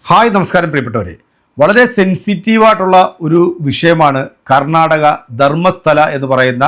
Hi നമസ്കാരം പ്രിയപ്പെട്ടവരെ. വളരെ സെൻസിറ്റീവായിട്ടുള്ള ഒരു വിഷയമാണ് കർണാടക ധർമ്മസ്ഥല എന്ന് പറയുന്ന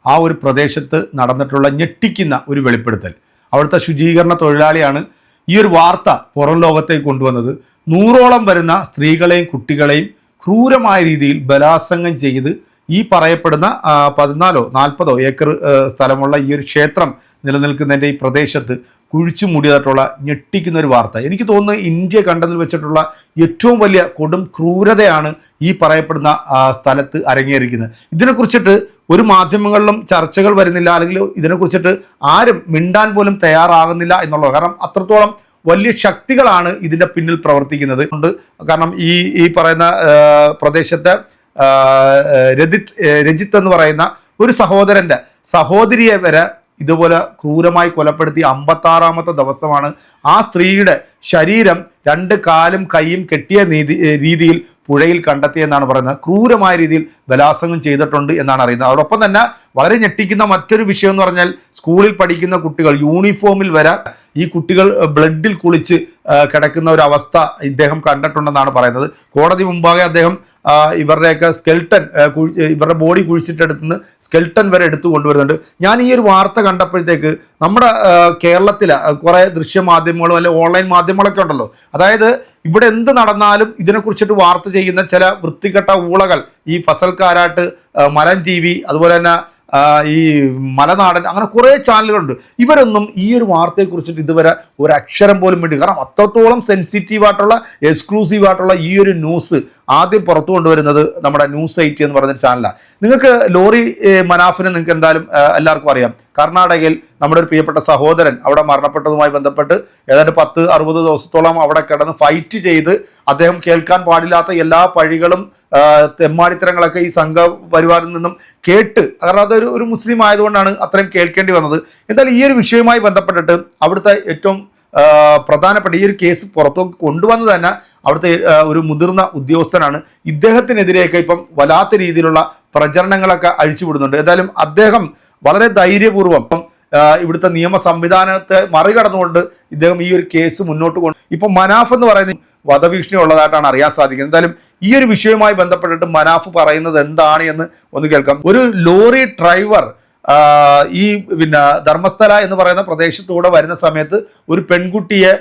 ആ ഒരു പ്രദേശത്ത് നടന്നിട്ടുള്ള ഞെട്ടിക്കുന്ന ഒരു വെളിപ്പെടുത്തൽ. അവിടുത്തെ ശുചീകരണ തൊഴിലാളിയാണ് ഈ ഒരു വാർത്ത പുറം ലോകത്തേക്ക് കൊണ്ടുവന്നത്. 100ഓളം വരുന്ന സ്ത്രീകളെയും കുട്ടികളെയും ക്രൂരമായ രീതിയിൽ ബലാത്സംഗം ചെയ്ത് ഈ പറയപ്പെടുന്ന 14-40 ഏക്കർ സ്ഥലമുള്ള ഈ ഒരു ക്ഷേത്രം നിലനിൽക്കുന്നതിൻ്റെ ഈ പ്രദേശത്ത് കുഴിച്ചു മൂടിയതായിട്ടുള്ള ഞെട്ടിക്കുന്ന ഒരു വാർത്ത. എനിക്ക് തോന്നുന്നു ഇന്ത്യ കണ്ടതിൽ വെച്ചിട്ടുള്ള ഏറ്റവും വലിയ കൊടും ക്രൂരതയാണ് ഈ പറയപ്പെടുന്ന സ്ഥലത്ത് അരങ്ങേറിയിരിക്കുന്നത്. ഇതിനെക്കുറിച്ചിട്ട് ഒരു മാധ്യമങ്ങളിലും ചർച്ചകൾ വരുന്നില്ല, അല്ലെങ്കിൽ ഇതിനെക്കുറിച്ചിട്ട് ആരും മിണ്ടാൻ പോലും തയ്യാറാകുന്നില്ല എന്നുള്ളത്. കാരണം അത്രത്തോളം വലിയ ശക്തികളാണ് ഇതിൻ്റെ പിന്നിൽ പ്രവർത്തിക്കുന്നത്. കാരണം ഈ പറയുന്ന പ്രദേശത്തെ രജിത്ത് എന്ന് പറയുന്ന ഒരു സഹോദരൻ്റെ സഹോദരിയെ വരെ ഇതുപോലെ ക്രൂരമായി കൊലപ്പെടുത്തി 56ാമത്തെ ദിവസമാണ് ആ സ്ത്രീയുടെ ശരീരം 2 കാലും കൈയും കെട്ടിയ രീതിയിൽ പുഴയിൽ കണ്ടെത്തിയെന്നാണ് പറയുന്നത്. ക്രൂരമായ രീതിയിൽ ബലാത്സംഗം ചെയ്തിട്ടുണ്ട് എന്നാണ് അറിയുന്നത്. അതോടൊപ്പം തന്നെ വളരെ ഞെട്ടിക്കുന്ന മറ്റൊരു വിഷയം എന്ന് പറഞ്ഞാൽ സ്കൂളിൽ പഠിക്കുന്ന കുട്ടികൾ യൂണിഫോമിൽ വരെ ഈ കുട്ടികൾ ബ്ലഡിൽ കുളിച്ച് കിടക്കുന്ന ഒരു അവസ്ഥ ഇദ്ദേഹം കണ്ടിട്ടുണ്ടെന്നാണ് പറയുന്നത്. കോടതി മുമ്പാകെ അദ്ദേഹം ഇവരുടെയൊക്കെ സ്കെൽട്ടൻ, ഇവരുടെ ബോഡി കുഴിച്ചിട്ടെടുത്തുനിന്ന് സ്കെൽട്ടൻ വരെ എടുത്തു കൊണ്ടുവരുന്നുണ്ട്. ഞാൻ ഈ ഒരു വാർത്ത കണ്ടപ്പോഴത്തേക്ക് നമ്മുടെ കേരളത്തിലെ കുറേ ദൃശ്യമാധ്യമങ്ങളും അല്ലെങ്കിൽ ഓൺലൈൻ മാധ്യമങ്ങളൊക്കെ ഉണ്ടല്ലോ, അതായത് ഇവിടെ എന്ത് നടന്നാലും ഇതിനെക്കുറിച്ചിട്ട് വാർത്ത ചെയ്യുന്ന ചില വൃത്തികെട്ട ഊളകൾ, ഈ ഫസൽ കാരാട്ട്, മലൻ TV, അതുപോലെ തന്നെ ഈ മലനാടൻ, അങ്ങനെ കുറേ ചാനലുകളുണ്ട്. ഇവരൊന്നും ഈ ഒരു വാർത്തയെക്കുറിച്ചിട്ട് ഇതുവരെ ഒരു അക്ഷരം പോലും വേണ്ടി, കാരണം അത്രത്തോളം സെൻസിറ്റീവായിട്ടുള്ള എക്സ്ക്ലൂസീവായിട്ടുള്ള ഈ ഒരു ന്യൂസ് ആദ്യം പുറത്തു കൊണ്ടുവരുന്നത് നമ്മുടെ News 8 എന്ന് പറയുന്ന ചാനലാണ്. നിങ്ങൾക്ക് ലോറി മനാഫിനെ നിങ്ങൾക്ക് എന്തായാലും എല്ലാവർക്കും അറിയാം. കർണാടകയിൽ നമ്മുടെ ഒരു പ്രിയപ്പെട്ട സഹോദരൻ അവിടെ മരണപ്പെട്ടതുമായി ബന്ധപ്പെട്ട് ഏതാണ്ട് 10-60 ദിവസത്തോളം അവിടെ കിടന്ന് ഫൈറ്റ് ചെയ്ത് അദ്ദേഹം കേൾക്കാൻ പാടില്ലാത്ത എല്ലാ പഴികളും തെമ്മാടിത്തരങ്ങളൊക്കെ ഈ സംഘപരിവാറിൽ നിന്നും കേട്ട്, കാരണം അതൊരു മുസ്ലിം ആയതുകൊണ്ടാണ് അത്രയും കേൾക്കേണ്ടി വന്നത്. എന്തായാലും ഈ ഒരു വിഷയവുമായി ബന്ധപ്പെട്ടിട്ട് അവിടുത്തെ ഏറ്റവും പ്രധാനപ്പെട്ട ഈ ഒരു കേസ് പുറത്തേക്ക് കൊണ്ടുവന്നത് തന്നെ അവിടുത്തെ ഒരു മുതിർന്ന ഉദ്യോഗസ്ഥനാണ്. ഇദ്ദേഹത്തിനെതിരെയൊക്കെ ഇപ്പം വല്ലാത്ത രീതിയിലുള്ള പ്രചരണങ്ങളൊക്കെ അഴിച്ചുവിടുന്നുണ്ട്. എന്തായാലും അദ്ദേഹം വളരെ ധൈര്യപൂർവ്വം ഇവിടുത്തെ നിയമ സംവിധാനത്തെ മറികടന്നുകൊണ്ട് ഇദ്ദേഹം ഈ ഒരു കേസ് മുന്നോട്ട് കൊണ്ട് ഇപ്പം മനാഫ് എന്ന് പറയുന്ന വധഭീഷണി ഉള്ളതായിട്ടാണ് അറിയാൻ സാധിക്കുന്നത്. എന്തായാലും ഈ ഒരു വിഷയവുമായി ബന്ധപ്പെട്ടിട്ട് മനാഫ് പറയുന്നത് എന്താണ് എന്ന് ഒന്ന് കേൾക്കാം. ഒരു ലോറി ഡ്രൈവർ ഈ ധർമ്മസ്ഥല എന്ന് പറയുന്ന പ്രദേശത്തൂടെ വരുന്ന സമയത്ത് ഒരു പെൺകുട്ടിയെ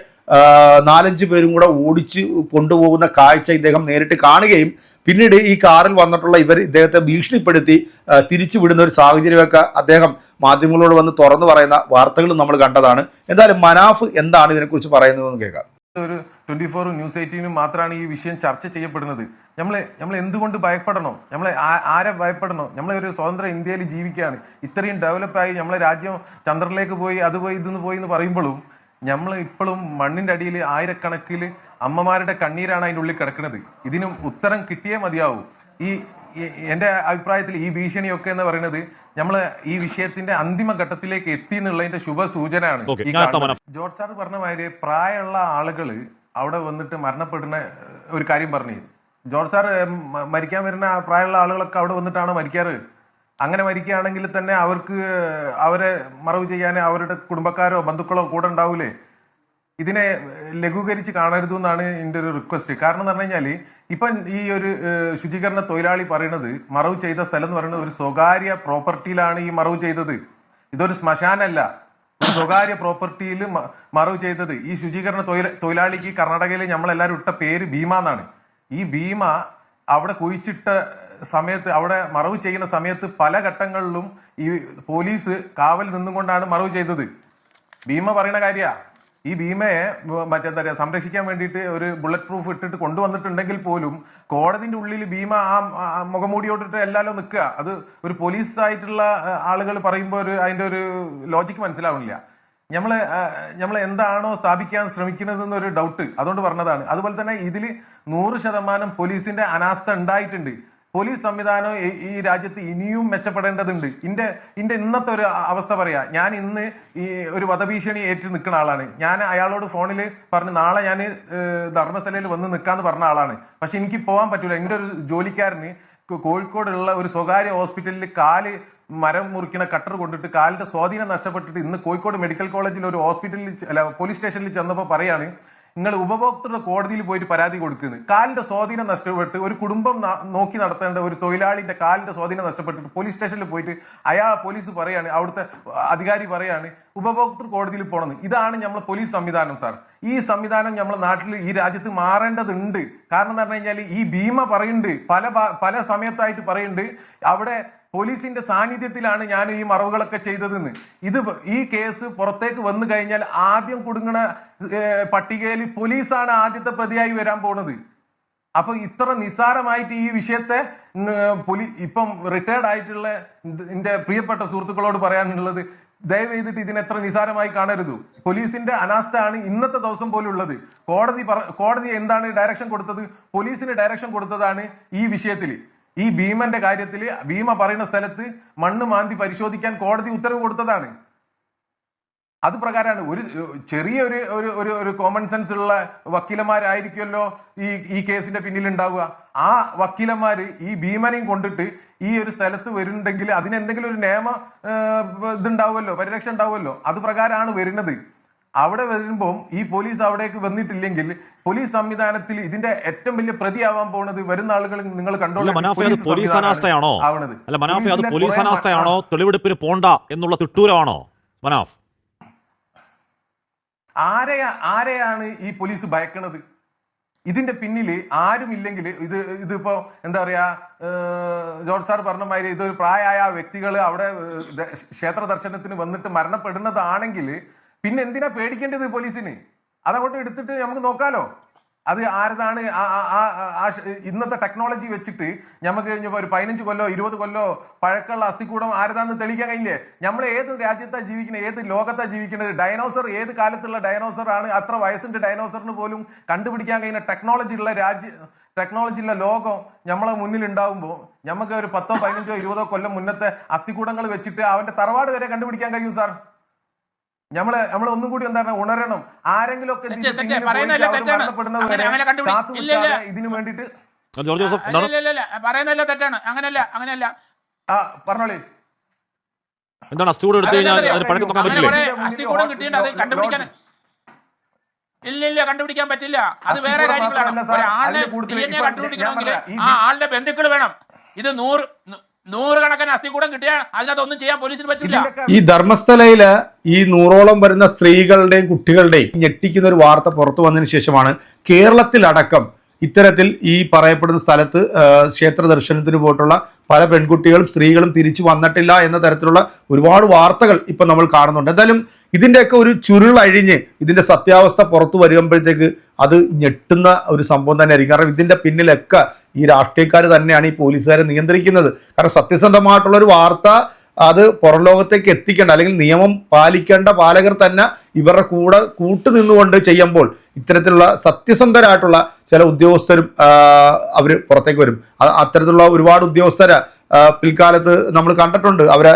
4-5 പേരും കൂടെ ഓടിച്ച് കൊണ്ടുപോകുന്ന കാഴ്ച ഇദ്ദേഹം നേരിട്ട് കാണുകയും പിന്നീട് ഈ കാറിൽ വന്നിട്ടുള്ള ഇദ്ദേഹത്തെ ഭീഷണിപ്പെടുത്തി തിരിച്ചു വിടുന്ന ഒരു സാഹചര്യമൊക്കെ അദ്ദേഹം മാധ്യമങ്ങളോട് വന്ന് തുറന്നു പറയുന്ന വാർത്തകൾ നമ്മൾ കണ്ടതാണ്. എന്തായാലും മനാഫ് എന്താണ് ഇതിനെക്കുറിച്ച് പറയുന്നതെന്ന് കേൾക്കാം. ഒരു 24 News 18 മാത്രമാണ് ഈ വിഷയം ചർച്ച ചെയ്യപ്പെടുന്നത്. നമ്മൾ എന്തുകൊണ്ട് ഭയപ്പെടണം? ആരെ ഭയപ്പെടണം? ഒരു സ്വതന്ത്ര ഇന്ത്യയിൽ ജീവിക്കുകയാണ്. ഇത്രയും ഡെവലപ്പായി നമ്മളെ രാജ്യം ചന്ദ്രനിലേക്ക് പോയി, അത് പോയി, ഇതെന്ന് പോയി എന്ന് പറയുമ്പോഴും നമ്മൾ ഇപ്പോഴും മണ്ണിൻ്റെ അടിയിൽ ആയിരക്കണക്കിൽ അമ്മമാരുടെ കണ്ണീരാണ് അതിൻ്റെ ഉള്ളിൽ കിടക്കുന്നത്. ഇതിനും ഉത്തരം കിട്ടിയേ മതിയാവൂ. എൻ്റെ അഭിപ്രായത്തിൽ ഈ ഭീഷണിയൊക്കെ എന്ന് പറയുന്നത് നമ്മൾ ഈ വിഷയത്തിന്റെ അന്തിമ ഘട്ടത്തിലേക്ക് എത്തി എന്നുള്ളതിന്റെ ശുഭ സൂചനയാണ്. ജോർജ് സാർ പറഞ്ഞ മാതിരി പ്രായമുള്ള ആളുകൾ അവിടെ വന്നിട്ട് മരണപ്പെടുന്ന ഒരു കാര്യം പറഞ്ഞു. ജോർജ് സാർ മരിക്കാൻ വരുന്ന പ്രായമുള്ള ആളുകളൊക്കെ അവിടെ വന്നിട്ടാണ് മരിക്കാറ്. അങ്ങനെ മരിക്കുകയാണെങ്കിൽ തന്നെ അവരെ മറവ് ചെയ്യാൻ അവരുടെ കുടുംബക്കാരോ ബന്ധുക്കളോ കൂടെ ഉണ്ടാവൂലേ? ഇതിനെ ലഘൂകരിച്ച് കാണരുത് എന്നാണ് എൻ്റെ ഒരു റിക്വസ്റ്റ്. കാരണം എന്ന് പറഞ്ഞു കഴിഞ്ഞാൽ ഇപ്പം ഈ ഒരു ശുചീകരണ തൊഴിലാളി പറയുന്നത് മറവ് ചെയ്ത സ്ഥലം എന്ന് പറയുന്നത് ഒരു സ്വകാര്യ പ്രോപ്പർട്ടിയിലാണ് ഈ മറവ് ചെയ്തത്. ഇതൊരു ശ്മശാനല്ല, ഒരു സ്വകാര്യ പ്രോപ്പർട്ടിയിൽ മറവ് ചെയ്തത്. ഈ ശുചീകരണ തൊഴിലാളിക്ക് കർണാടകയിൽ നമ്മളെല്ലാവരും ഇട്ട പേര് ഭീമ എന്നാണ്. ഈ ഭീമ അവിടെ കുഴിച്ചിട്ട സമയത്ത്, അവിടെ മറവ് ചെയ്യുന്ന സമയത്ത് പല ഘട്ടങ്ങളിലും ഈ പോലീസ് കാവൽ നിന്നുകൊണ്ടാണ് മറവ് ചെയ്തത്. ഭീമ പറയുന്ന കാര്യമാണ്. ഈ ഭീമയെ മറ്റെന്താ പറയുക, സംരക്ഷിക്കാൻ വേണ്ടിയിട്ട് ഒരു ബുള്ളറ്റ് പ്രൂഫ് ഇട്ടിട്ട് കൊണ്ടുവന്നിട്ടുണ്ടെങ്കിൽ പോലും കോടതിന്റെ ഉള്ളിൽ ഭീമ ആ മുഖമൂടിയോട്ടിട്ട് എല്ലാവരും നിൽക്കുക. അത് ഒരു പോലീസ് ആയിട്ടുള്ള ആളുകൾ പറയുമ്പോൾ അതിന്റെ ഒരു ലോജിക്ക് മനസ്സിലാവുന്നില്ല. നമ്മൾ എന്താണോ സ്ഥാപിക്കാൻ ശ്രമിക്കുന്നതെന്നൊരു ഡൗട്ട്, അതുകൊണ്ട് പറഞ്ഞതാണ്. അതുപോലെ തന്നെ ഇതിൽ 100% പോലീസിന്റെ അനാസ്ഥ ഉണ്ടായിട്ടുണ്ട്. പോലീസ് സംവിധാനം ഈ രാജ്യത്ത് ഇനിയും മെച്ചപ്പെടേണ്ടതുണ്ട്. ഇന്റെ ഇന്നത്തെ ഒരു അവസ്ഥ പറയാ, ഞാൻ ഇന്ന് ഈ ഒരു വധഭീഷണി ഏറ്റു നിൽക്കുന്ന ആളാണ്. ഞാൻ അയാളോട് ഫോണിൽ പറഞ്ഞ് നാളെ ഞാൻ ധർമ്മസ്ഥലയിൽ വന്ന് നിൽക്കാന്ന് പറഞ്ഞ ആളാണ്. പക്ഷെ എനിക്ക് പോകാൻ പറ്റൂല. എൻ്റെ ഒരു ജോലിക്കാരന് കോഴിക്കോടുള്ള ഒരു സ്വകാര്യ ഹോസ്പിറ്റലിൽ കാല് മരം മുറിക്കുന്ന കട്ടർ കൊണ്ടിട്ട് കാലിന്റെ സ്വാധീനം നഷ്ടപ്പെട്ടിട്ട് ഇന്ന് കോഴിക്കോട് മെഡിക്കൽ കോളേജിൽ ഒരു ഹോസ്പിറ്റലിൽ പോലീസ് സ്റ്റേഷനിൽ ചെന്നപ്പോൾ പറയാണ്, നിങ്ങൾ ഉപഭോക്തൃ കോടതിയിൽ പോയിട്ട് പരാതി കൊടുക്കുന്നത്. കാലിന്റെ സ്വാധീനം നഷ്ടപ്പെട്ട് ഒരു കുടുംബം നോക്കി നടത്തേണ്ട ഒരു തൊഴിലാളിന്റെ കാലിന്റെ സ്വാധീനം നഷ്ടപ്പെട്ടിട്ട് പോലീസ് സ്റ്റേഷനിൽ പോയിട്ട് പോലീസ് പറയാണ്, അവിടുത്തെ അധികാരി പറയാണ് ഉപഭോക്തൃ കോടതിയിൽ പോകണമെന്ന്. ഇതാണ് നമ്മളെ പോലീസ് സംവിധാനം സാർ. ഈ സംവിധാനം നമ്മളെ നാട്ടിൽ ഈ രാജ്യത്ത് മാറേണ്ടതുണ്ട്. കാരണം എന്ന് പറഞ്ഞു കഴിഞ്ഞാൽ ഈ ഭീമ പറയുന്നുണ്ട്, പല സമയത്തായിട്ട് പറയുന്നുണ്ട് അവിടെ പോലീസിന്റെ സാന്നിധ്യത്തിലാണ് ഞാൻ ഈ മറവുകളൊക്കെ ചെയ്തതെന്ന്. ഈ കേസ് പുറത്തേക്ക് വന്നു കഴിഞ്ഞാൽ ആദ്യം കുടുങ്ങണ പട്ടികയിൽ പോലീസാണ് ആദ്യത്തെ പ്രതിയായി വരാൻ പോണത്. അപ്പൊ ഇത്ര നിസ്സാരമായിട്ട് ഈ വിഷയത്തെ ഇപ്പം റിട്ടയർഡ് ആയിട്ടുള്ള എന്റെ പ്രിയപ്പെട്ട സുഹൃത്തുക്കളോട് പറയാനുള്ളത്, ദയവ് ചെയ്തിട്ട് ഇതിനെത്ര നിസാരമായി കാണരുത്. പോലീസിന്റെ അനാസ്ഥയാണ് ഇന്നത്തെ ദിവസം പോലും ഉള്ളത്. കോടതി എന്താണ് ഡയറക്ഷൻ കൊടുത്തത്? പോലീസിന് ഡയറക്ഷൻ കൊടുത്തതാണ് ഈ വിഷയത്തിൽ. ഈ ഭീമന്റെ കാര്യത്തിൽ ഭീമ പറയുന്ന സ്ഥലത്ത് മണ്ണ് മാന്തി പരിശോധിക്കാൻ കോടതി ഉത്തരവ് കൊടുത്തതാണ്. അത് പ്രകാരമാണ് ഒരു ചെറിയ ഒരു കോമൺ സെൻസ് ഉള്ള വക്കീലന്മാരായിരിക്കുമല്ലോ ഈ കേസിന്റെ പിന്നിൽ ഉണ്ടാവുക. ആ വക്കീലന്മാര് ഈ ഭീമനെയും കൊണ്ടിട്ട് ഈ ഒരു സ്ഥലത്ത് വരുന്നുണ്ടെങ്കിൽ അതിനെന്തെങ്കിലും ഒരു നിയമ ഇതുണ്ടാവുമല്ലോ, പരിരക്ഷ ഉണ്ടാവുമല്ലോ. അത് പ്രകാരമാണ് വരുന്നത്. അവിടെ വരുമ്പം ഈ പോലീസ് അവിടേക്ക് വന്നിട്ടില്ലെങ്കിൽ പോലീസ് സംവിധാനത്തിൽ ഇതിന്റെ ഏറ്റവും വലിയ പ്രതിയാവാൻ പോകുന്നത് വരുന്ന ആളുകൾ നിങ്ങൾ കണ്ടോളൂ. പോലീസ് അനാസ്ഥയാണോ? അല്ല മനാഫെ, അത് പോലീസ് അനാസ്ഥയാണോ, തെളിവെടുപ്പിന് പോണ്ട എന്നുള്ള തിട്ടൂരമാണോ മനാഫ്? ആരെയാണ് ഈ പോലീസ് ഭയക്കണത്? ഇതിന്റെ പിന്നിൽ ആരും ഇല്ലെങ്കിൽ ഇതിപ്പോ എന്താ പറയാ, ജോർജ് സാർ പറഞ്ഞ മാതിരി ഇതൊരു പ്രായമായ വ്യക്തികൾ അവിടെ ക്ഷേത്ര ദർശനത്തിന് വന്നിട്ട് മരണപ്പെടുന്നതാണെങ്കിൽ പിന്നെ എന്തിനാ പേടിക്കേണ്ടത് പോലീസിന്? അതങ്ങോട്ട് എടുത്തിട്ട് നമുക്ക് നോക്കാലോ അത് ആരതാണ്. ഇന്നത്തെ ടെക്നോളജി വെച്ചിട്ട് നമുക്ക് ഒരു 15 കൊല്ലോ 20 കൊല്ലോ പഴക്കമുള്ള അസ്ഥികൂടം ആരതാന്ന് തെളിയിക്കാൻ കഴിയില്ലേ? നമ്മൾ ഏത് രാജ്യത്താണ് ജീവിക്കുന്നത്, ഏത് ലോകത്താണ് ജീവിക്കുന്നത്? ഡൈനോസർ ഏത് കാലത്തുള്ള ഡൈനോസർ ആണ്? അത്ര വയസ്സിന്റെ ഡൈനോസറിന് പോലും കണ്ടുപിടിക്കാൻ കഴിയുന്ന ടെക്നോളജി ഉള്ള ലോകം നമ്മളെ മുന്നിൽ ഉണ്ടാവുമ്പോൾ നമുക്ക് ഒരു 10, 15, 20 കൊല്ലം മുന്നത്തെ അസ്ഥികൂടങ്ങൾ വെച്ചിട്ട് അവന്റെ തറവാട് വരെ കണ്ടുപിടിക്കാൻ കഴിയും സാർ. നമ്മൾ ഒന്നും കൂടി എന്താണ് ഉണരണം. ആരെങ്കിലും ഒക്കെ ഇതിനു വേണ്ടിട്ട് പറയുന്നല്ലോ തെറ്റാണ്. അങ്ങനെയല്ല പറഞ്ഞോളി. എന്താണ് അസ്ഥികൂടം എടുത്തു കഴിഞ്ഞാൽ അസ്ഥികൂടം കിട്ടിയിട്ട് അത് കണ്ടുപിടിക്കാൻ ഇല്ല കണ്ടുപിടിക്കാൻ പറ്റില്ല. അത് വേറെ കാര്യങ്ങളാണ്. ഒരാളിനെ കണ്ടുപിടിക്കണമെങ്കിൽ ആ ആളുടെ ബന്ധുക്കൾ വേണം. ഇത് നൂറുകണക്കിന് അസ്ഥികൂടം കിട്ടിയാൽ അതിനകത്തൊന്നും ചെയ്യാൻ പോലീസിന് പറ്റില്ല. ഈ ധർമ്മസ്ഥലയില് ഈ 100ഓളം വരുന്ന സ്ത്രീകളുടെയും കുട്ടികളുടെയും ഞെട്ടിക്കുന്ന ഒരു വാർത്ത പുറത്തു വന്നതിന് ശേഷമാണ് കേരളത്തിലടക്കം ഇത്തരത്തിൽ ഈ പറയപ്പെടുന്ന സ്ഥലത്ത് ക്ഷേത്ര ദർശനത്തിന് പോയിട്ടുള്ള പല പെൺകുട്ടികളും സ്ത്രീകളും തിരിച്ചു വന്നിട്ടില്ല എന്ന തരത്തിലുള്ള ഒരുപാട് വാർത്തകൾ ഇപ്പം നമ്മൾ കാണുന്നുണ്ട്. എന്തായാലും ഇതിൻ്റെയൊക്കെ ഒരു ചുരുളഴിഞ്ഞ് ഇതിൻ്റെ സത്യാവസ്ഥ പുറത്തു വരുമ്പോഴത്തേക്ക് അത് ഞെട്ടുന്ന ഒരു സംഭവം തന്നെയായിരിക്കും. കാരണം ഇതിൻ്റെ പിന്നിലൊക്കെ ഈ രാഷ്ട്രീയക്കാർ തന്നെയാണ് ഈ പോലീസുകാരെ നിയന്ത്രിക്കുന്നത്. കാരണം സത്യസന്ധമായിട്ടുള്ളൊരു വാർത്ത അത് പുറം ലോകത്തേക്ക് എത്തിക്കേണ്ട അല്ലെങ്കിൽ നിയമം പാലിക്കേണ്ട പാലകർ തന്നെ ഇവരുടെ കൂട്ടുനിന്നുകൊണ്ട് ചെയ്യുമ്പോൾ ഇത്തരത്തിലുള്ള സത്യസന്ധരായിട്ടുള്ള ചില ഉദ്യോഗസ്ഥരും അവർ പുറത്തേക്ക് വരും. അത്തരത്തിലുള്ള ഒരുപാട് ഉദ്യോഗസ്ഥരെ പിൽക്കാലത്ത് നമ്മൾ കണ്ടിട്ടുണ്ട്. അവരെ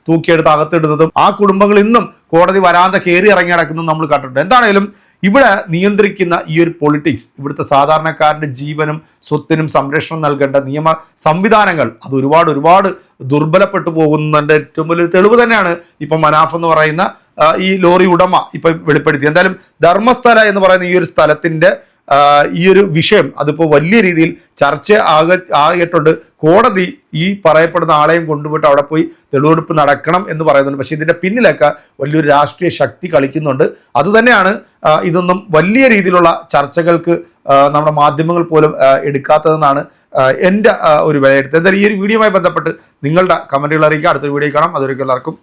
തൂക്കിയെടുത്ത് അകത്തിടുന്നതും ആ കുടുംബങ്ങൾ ഇന്നും കോടതി വരാതെ കയറി ഇറങ്ങി നടക്കുന്നതും നമ്മൾ കണ്ടിട്ടുണ്ട്. എന്താണേലും ഇവിടെ നിയന്ത്രിക്കുന്ന ഈ ഒരു പൊളിറ്റിക്സ്, ഇവിടുത്തെ സാധാരണക്കാരൻ്റെ ജീവനും സ്വത്തിനും സംരക്ഷണം നൽകേണ്ട നിയമ സംവിധാനങ്ങൾ അത് ഒരുപാട് ദുർബലപ്പെട്ടു പോകുന്നതിൻ്റെ ഏറ്റവും വലിയൊരു തെളിവ് തന്നെയാണ് ഇപ്പം മനാഫ് എന്ന് പറയുന്ന ഈ ലോറി ഉടമ ഇപ്പം വെളിപ്പെടുത്തി. എന്തായാലും ധർമ്മസ്ഥല എന്ന് പറയുന്ന ഈ ഒരു സ്ഥലത്തിൻ്റെ ഈ ഒരു വിഷയം അതിപ്പോൾ വലിയ രീതിയിൽ ചർച്ച ആകിയിട്ടുണ്ട്. കോടതി ഈ പറയപ്പെടുന്ന ആളെയും കൊണ്ടുപോയിട്ട് അവിടെ പോയി തെളിവെടുപ്പ് നടക്കണം എന്ന് പറയുന്നുണ്ട്. പക്ഷേ ഇതിൻ്റെ പിന്നിലൊക്കെ വലിയൊരു രാഷ്ട്രീയ ശക്തി കളിക്കുന്നുണ്ട്. അതുതന്നെയാണ് ഇതൊന്നും വലിയ രീതിയിലുള്ള ചർച്ചകൾക്ക് നമ്മുടെ മാധ്യമങ്ങൾ പോലും എടുക്കാത്തതെന്നാണ് എൻ്റെ ഒരു വിലയിരുത്തൽ. എന്തായാലും ഈ ഒരു വീഡിയോയുമായി ബന്ധപ്പെട്ട് നിങ്ങളുടെ കമൻറ്റുകൾ അറിയിക്കുക. അടുത്തൊരു വീഡിയോ കാണാം. അതൊരിക്കലും എല്ലാവർക്കും